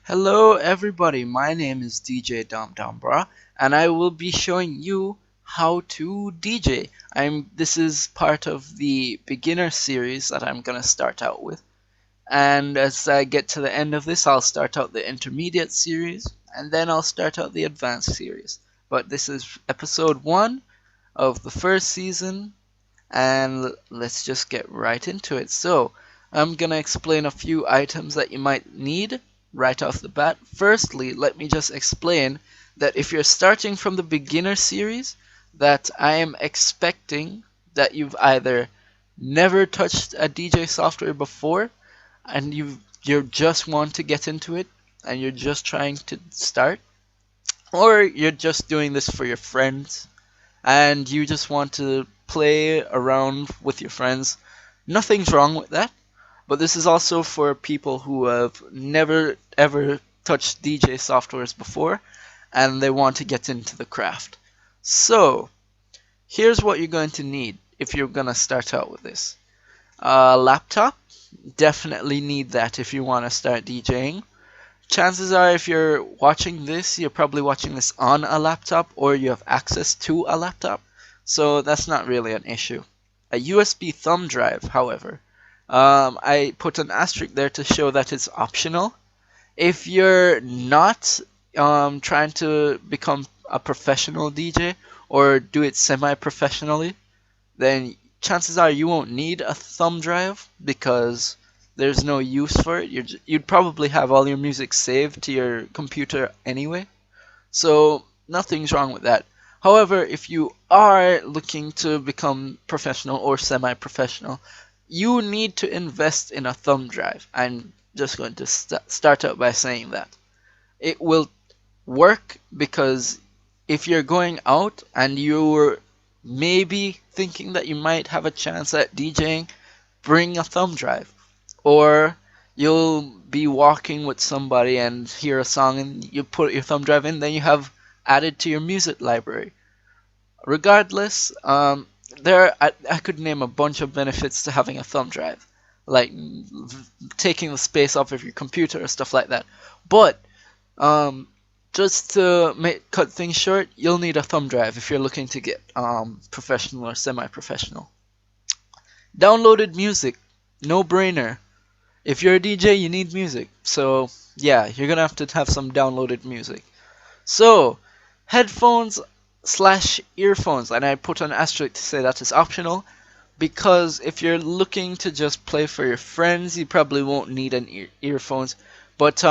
Hello everybody, my name is DJ Dambra and I will be showing you how to DJ. This is part of the beginner series that I'm gonna start out with. And as I get to the end of this, I'll start out the intermediate series and then I'll start out the advanced series. But this is episode 1 of the first season and let's just get right into it. So, I'm gonna explain a few items that you might need right off the bat. Firstly, let me just explain that if you're starting from the beginner series, that I am expecting that you've either never touched a DJ software before and you just want to get into it and you're just trying to start, or you're just doing this for your friends and you just want to play around with your friends. Nothing's wrong with that, but this is also for people who have never ever touched DJ softwares before and they want to get into the craft. So, here's what you're going to need if you're going to start out with this. A laptop, definitely need that if you want to start DJing. Chances are, if you're watching this, you're probably watching this on a laptop or you have access to a laptop, so that's not really an issue. A USB thumb drive, however, I put an asterisk there to show that it's optional. If you're not trying to become a professional DJ or do it semi professionally, then chances are you won't need a thumb drive because there's no use for it. You'd probably have all your music saved to your computer anyway, so nothing's wrong with that. However, if you are looking to become professional or semi-professional, you need to invest in a thumb drive. I'm just going to start out by saying that. It will work because if you're going out and you're maybe thinking that you might have a chance at DJing, bring a thumb drive. Or you'll be walking with somebody and hear a song and you put your thumb drive in, then you have added to your music library. Regardless, I could name a bunch of benefits to having a thumb drive, like taking the space off of your computer or stuff like that. But um, just to cut things short, you'll need a thumb drive if you're looking to get professional or semi-professional. Downloaded music, no brainer. If you're a DJ, you need music. So yeah, you're gonna have to have some downloaded music. So headphones slash earphones, and I put an asterisk to say that is optional because if you're looking to just play for your friends, you probably won't need an earphones. But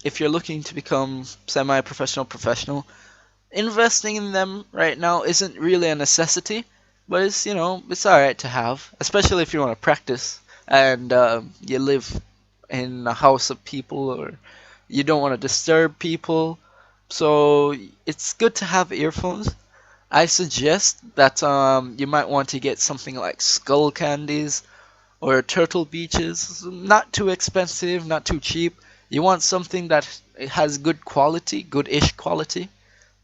if you're looking to become semi-professional, professional, investing in them right now isn't really a necessity, but it's alright to have, especially if you want to practice and you live in a house of people or you don't want to disturb people. So it's good to have earphones. I suggest that you might want to get something like Skull Candies or Turtle Beaches. Not too expensive, not too cheap. You want something that has good quality, good-ish quality,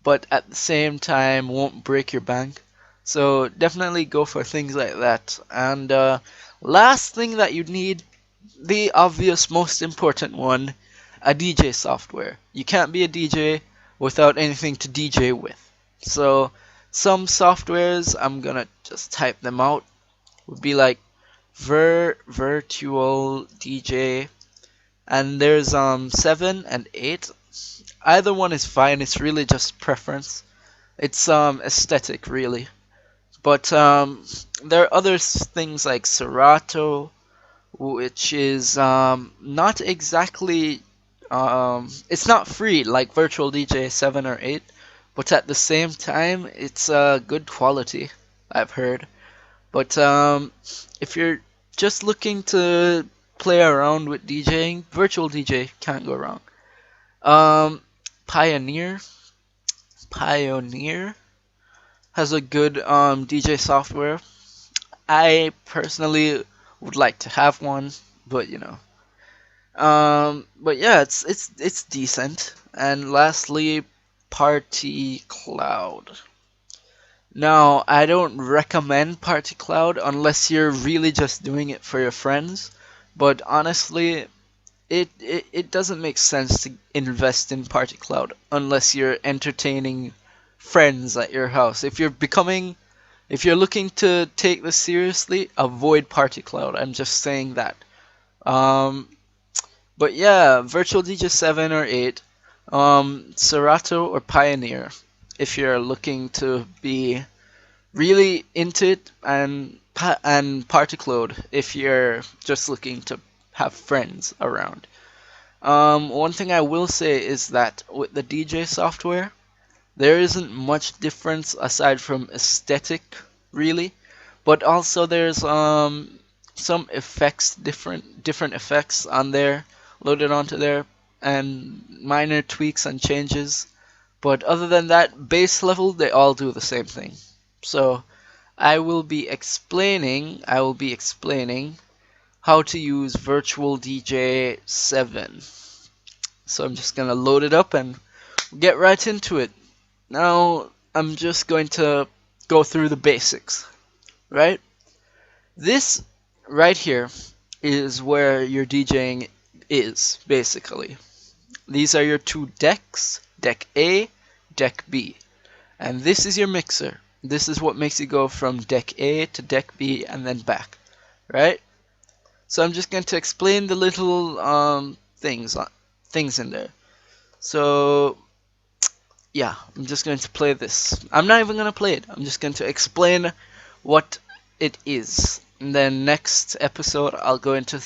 but at the same time won't break your bank. So definitely go for things like that. And last thing that you need, the obvious most important one, a DJ software. You can't be a DJ without anything to DJ with. So some softwares, I'm gonna just type them out, would be like Virtual DJ, and there's 7 and 8. Either one is fine. It's really just preference. It's aesthetic really. But there are other things like Serato, which is not exactly it's not free like Virtual DJ 7 or 8, but at the same time it's good quality, I've heard. But if you're just looking to play around with DJing, Virtual DJ can't go wrong. Um, Pioneer, Pioneer has a good DJ software. I personally would like to have one, but but yeah, it's decent. And lastly, Party Cloud. Now, I don't recommend Party Cloud unless you're really just doing it for your friends. But honestly, it doesn't make sense to invest in Party Cloud unless you're entertaining friends at your house. If you're looking to take this seriously, avoid Party Cloud. I'm just saying that. Um, but yeah, Virtual DJ 7 or 8, Serato or Pioneer, if you're looking to be really into it, and Party Cloud if you're just looking to have friends around. One thing I will say is that with the DJ software, there isn't much difference aside from aesthetic, really, but also there's some effects, different effects on there, loaded onto there, and minor tweaks and changes. But other than that, base level, they all do the same thing. So I will be explaining how to use Virtual DJ 7. So I'm just gonna load it up and get right into it. Now I'm just going to go through the basics, right? This right here is where your DJing is, basically. These are your two decks, deck A, deck B. And this is your mixer. This is what makes you go from deck A to deck B and then back, right? So I'm just going to explain the little things in there. So yeah, I'm just going to play this. I'm not even going to play it. I'm just going to explain what it is. And then next episode I'll go into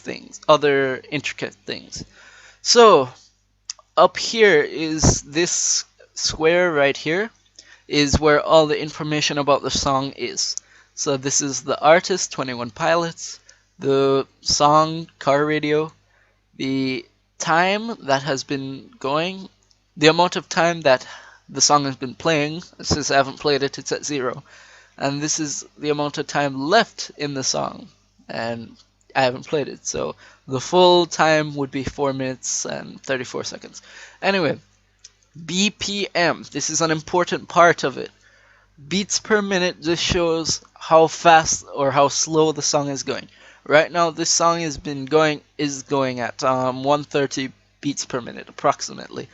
other intricate things. So up here is this square right here is where all the information about the song is. So this is the artist, 21 Pilots, the song, Car Radio, the time that has been going, the amount of time that the song has been playing. Since I haven't played it, it's at 0. And this is the amount of time left in the song, and I haven't played it, so the full time would be 4 minutes and 34 seconds. Anyway, BPM, this is an important part of it. Beats per minute just shows how fast or how slow the song is going. Right now this song is going at 130 beats per minute approximately.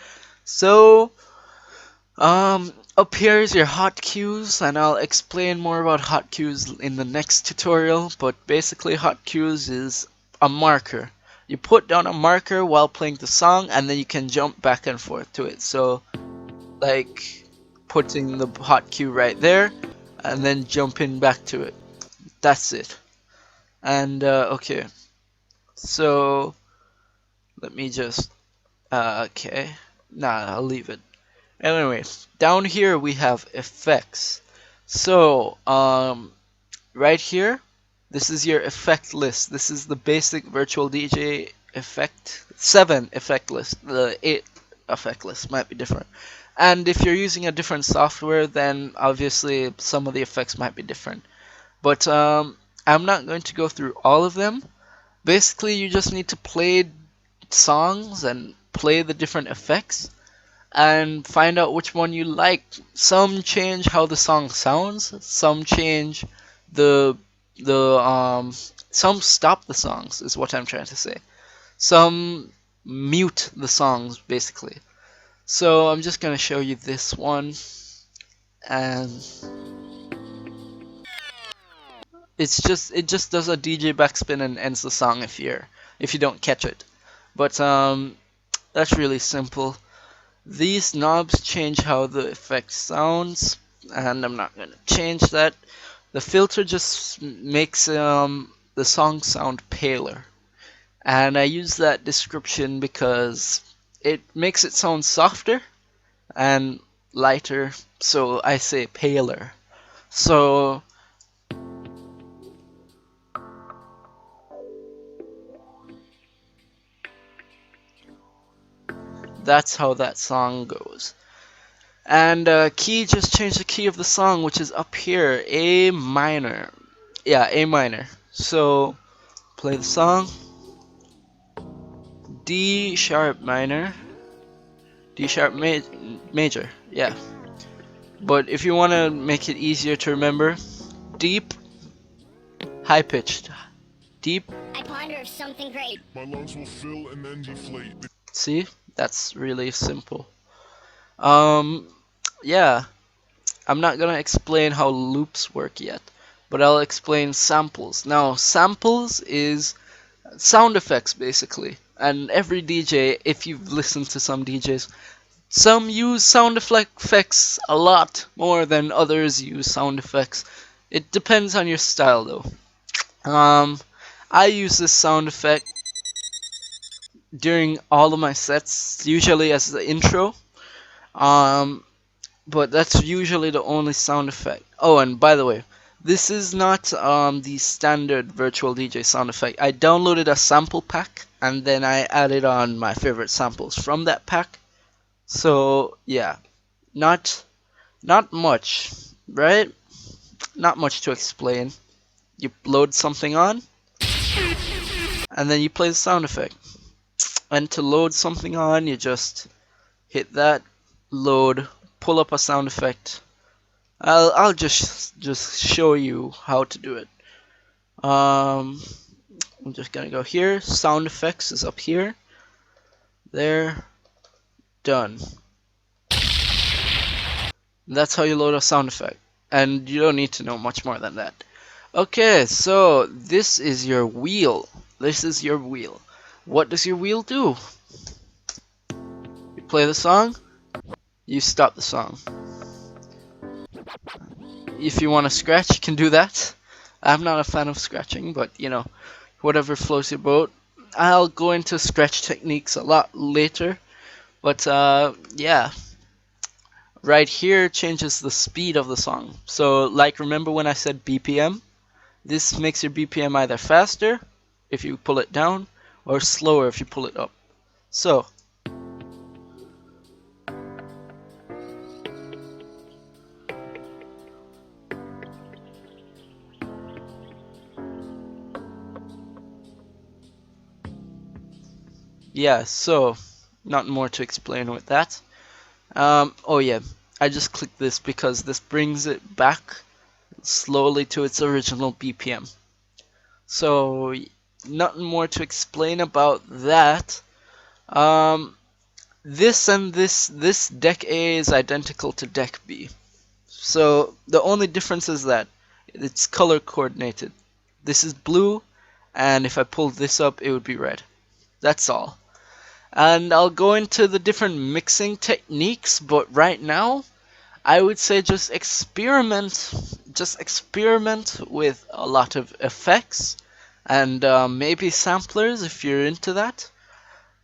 So up here is your hot cues, and I'll explain more about hot cues in the next tutorial, but basically hot cues is a marker. You put down a marker while playing the song, and then you can jump back and forth to it. So like putting the hot cue right there and then jumping back to it. That's it. And okay, so let me just okay, nah, I'll leave it. Anyway, down here we have effects. So right here, this is your effect list. This is the basic Virtual DJ effect 7 effect list. The 8 effect list might be different. And if you're using a different software, then obviously some of the effects might be different. But I'm not going to go through all of them. Basically, you just need to play songs and play the different effects and find out which one you like. Some change how the song sounds, some change some stop the songs is what I'm trying to say. Some mute the songs basically. So I'm just gonna show you this one, and it just does a DJ backspin and ends the song if you don't catch it. But that's really simple. These knobs change how the effect sounds, and I'm not gonna change that. The filter just makes the song sound paler, and I use that description because it makes it sound softer and lighter, so I say paler. So that's how that song goes. And key, just change the key of the song, which is up here, A minor. Yeah, A minor. So play the song, D sharp minor, D sharp major, yeah. But if you want to make it easier to remember, deep, high pitched, deep. I ponder of something great. My lungs will fill and then deflate. See, that's really simple. Um, yeah, I'm not gonna explain how loops work yet, but I'll explain samples. Now, samples is sound effects basically, and every DJ, if you've listened to some DJs, some use sound effects a lot more than others use sound effects. It depends on your style though. I use this sound effect during all of my sets, usually as the intro. Um, but that's usually the only sound effect. Oh, and by the way, this is not the standard virtual DJ sound effect. I downloaded a sample pack and then I added on my favorite samples from that pack. So yeah, not not much, right? Not much to explain. You load something on and then you play the sound effect. And to load something on, you just hit that, load, pull up a sound effect. I'll just show you how to do it. I'm just gonna go here. Sound effects is up here. There, done. That's how you load a sound effect, and you don't need to know much more than that. Okay, so this is your wheel. This is your wheel. What does your wheel do? You play the song, you stop the song. If you want to scratch, you can do that. I'm not a fan of scratching, but you know, whatever floats your boat. I'll go into scratch techniques a lot later, but yeah, right here changes the speed of the song. So like, remember when I said BPM? This makes your BPM either faster if you pull it down or slower if you pull it up. So yeah, so not more to explain with that. Oh yeah, I just clicked this because this brings it back slowly to its original BPM. So nothing more to explain about that. Um, this deck A is identical to deck B. So the only difference is that it's color coordinated. This is blue, and if I pulled this up, it would be red. That's all. And I'll go into the different mixing techniques, but right now, I would say just experiment. Just experiment with a lot of effects and maybe samplers if you're into that.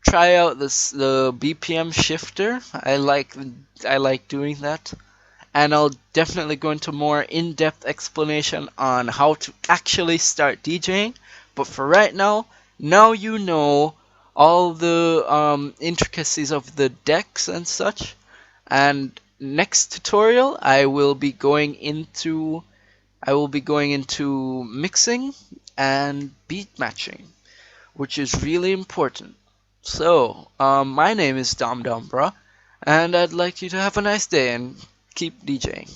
Try out the BPM shifter. I like doing that, and I'll definitely go into more in-depth explanation on how to actually start DJing. But for right now, now you know all the intricacies of the decks and such. And next tutorial, I will be going into mixing and beat matching, which is really important. So, my name is Dom Dombra, and I'd like you to have a nice day and keep DJing.